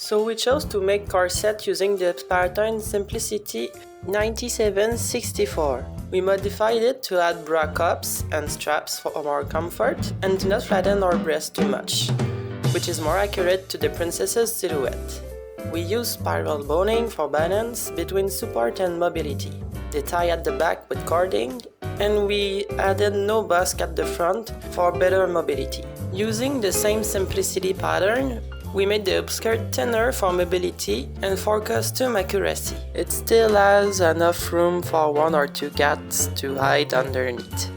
So we chose to make corset using the pattern Simplicity 9764. We modified it to add bra cups and straps for more comfort and do not flatten our breast too much, which is more accurate to the princess's silhouette. We use spiral boning for balance between support and mobility. They tie at the back with cording, and we added no busk at the front for better mobility. Using the same Simplicity pattern, we made the upskirt thinner for mobility and for costume accuracy. It still has enough room for 1 or 2 cats to hide underneath.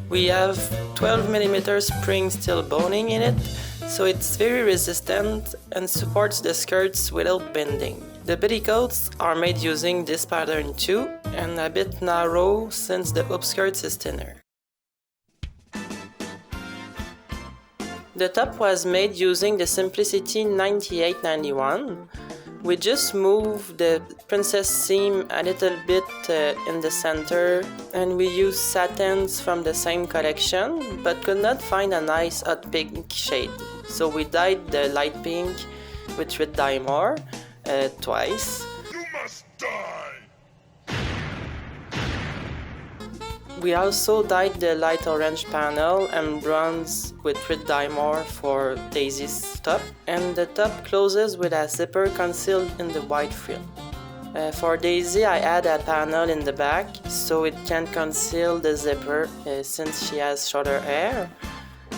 We have 12mm spring steel boning in it, so it's very resistant and supports the skirts without bending. The petticoats are made using this pattern too, and a bit narrow since the upskirts is thinner. The top was made using the Simplicity 9891. We just moved the princess seam a little bit in the center, and we used satins from the same collection, but could not find a nice hot pink shade. So we dyed the light pink with red dye more twice. You must die! We also dyed the light orange panel and bronze with red dye more for Daisy's top, and the top closes with a zipper concealed in the white frill. For Daisy, I add a panel in the back so it can conceal the zipper since she has shorter hair.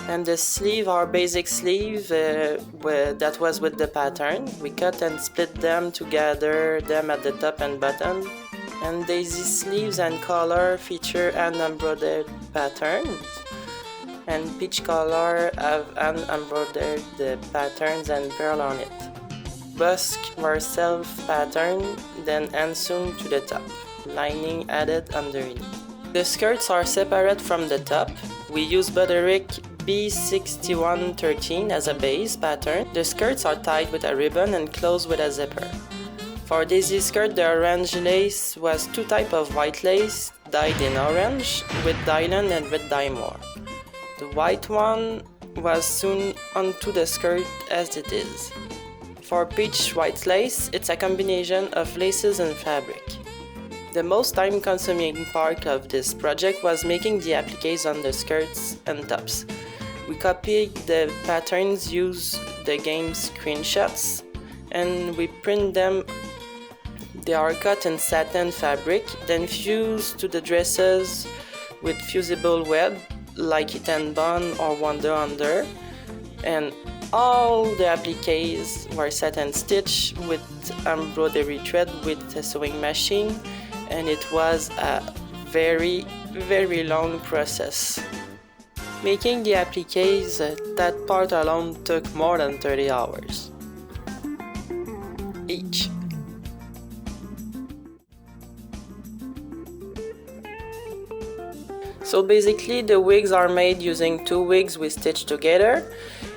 And the sleeve, our basic sleeve, that was with the pattern. We cut and split them to gather them at the top and bottom. And Daisy's sleeves and collar feature hand embroidered patterns. And peach collar have hand embroidered patterns and pearl on it. Busk were self-patterned, then hand sewn to the top, lining added underneath. The skirts are separate from the top. We use Butterick B6113 as a base pattern. The skirts are tied with a ribbon and closed with a zipper. For Daisy's skirt, the orange lace was 2 types of white lace dyed in orange with dylan and red dye more. The white one was sewn onto the skirt as it is. For peach white lace, it's a combination of laces and fabric. The most time-consuming part of this project was making the appliques on the skirts and tops. We copied the patterns, used the game screenshots, and we print them. They are cut in satin fabric, then fused to the dresses with fusible web like Eton Bond or Wonder Under, and all the appliques were satin stitched with embroidery thread with a sewing machine, and it was a very, very long process. Making the appliques, that part alone took more than 30 hours each. So basically the wigs are made using 2 wigs we stitched together,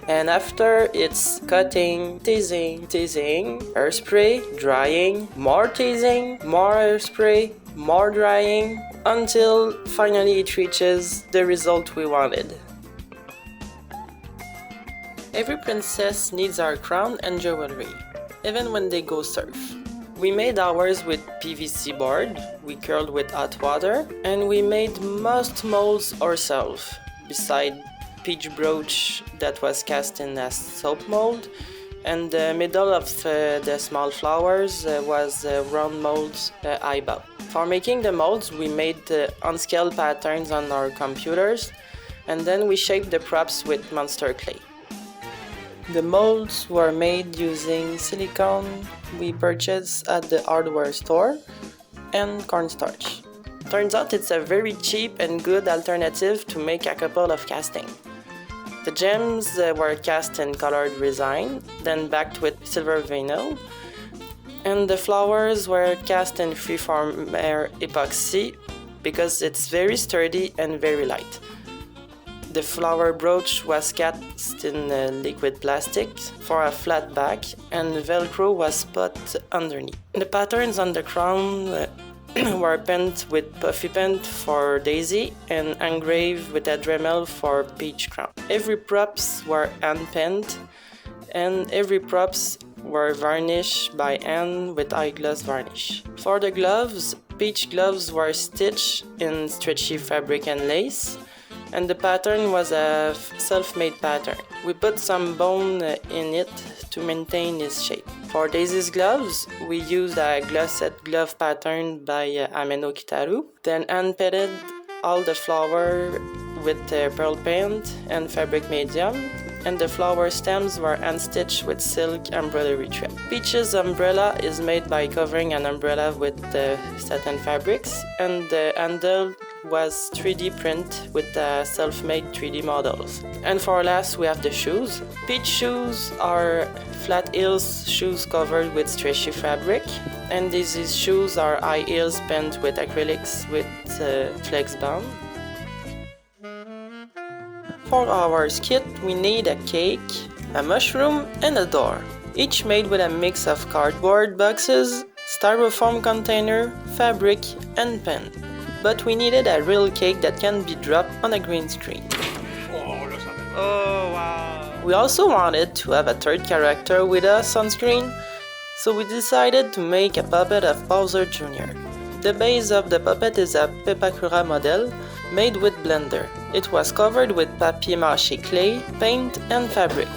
and after it's cutting, teasing, hairspray, drying, more teasing, more hairspray, more drying, until finally it reaches the result we wanted. Every princess needs her crown and jewelry, even when they go surf. We made ours with PVC board, we curled with hot water, and we made most molds ourselves, beside peach brooch that was cast in a soap mold, and the middle of the small flowers was round molds eyeball. For making the molds, we made unscaled patterns on our computers, and then we shaped the props with monster clay. The molds were made using silicone we purchased at the hardware store and cornstarch. Turns out it's a very cheap and good alternative to make a couple of castings. The gems were cast in colored resin, then backed with silver vinyl, and the flowers were cast in freeform air epoxy because it's very sturdy and very light. The flower brooch was cast in liquid plastic for a flat back, and Velcro was put underneath. The patterns on the crown were penned with puffy paint for Daisy and engraved with a Dremel for Peach crown. Every props were hand penned, and every props were varnished by hand with eyeglass varnish. For the gloves, peach gloves were stitched in stretchy fabric and lace, and the pattern was a self-made pattern. We put some bone in it to maintain its shape. For Daisy's gloves, we used a glossette glove pattern by Ameno Kitaru, then hand-painted all the flower with pearl paint and fabric medium, and the flower stems were hand-stitched with silk embroidery thread. Peach's umbrella is made by covering an umbrella with satin fabrics, and the handle was 3D print with self-made 3D models. And for last, we have the shoes. Peach shoes are flat heels shoes covered with stretchy fabric, and these shoes are high heels painted with acrylics with flex bond. For our kit, we need a cake, a mushroom, and a door, each made with a mix of cardboard boxes, styrofoam container, fabric, and pen. But we needed a real cake that can be dropped on a green screen. Oh wow! We also wanted to have a third character with us on screen, so we decided to make a puppet of Bowser Jr. The base of the puppet is a Pepakura model made with blender. It was covered with papier-mâché clay, paint, and fabric.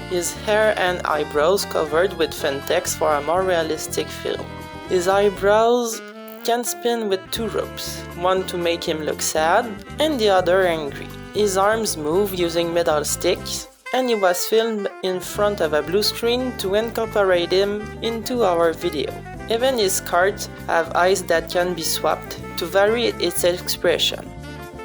His hair and eyebrows covered with Fentex for a more realistic feel. His eyebrows can spin with two ropes, one to make him look sad and the other angry. His arms move using metal sticks, and he was filmed in front of a blue screen to incorporate him into our video. Even his cards have eyes that can be swapped to vary its expression.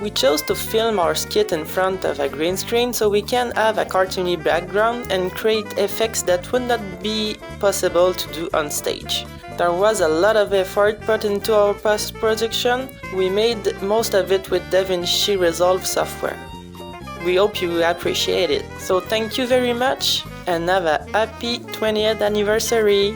We chose to film our skit in front of a green screen so we can have a cartoony background and create effects that would not be possible to do on stage. There was a lot of effort put into our post-production. We made most of it with DaVinci Resolve software. We hope you appreciate it. So thank you very much and have a happy 20th anniversary!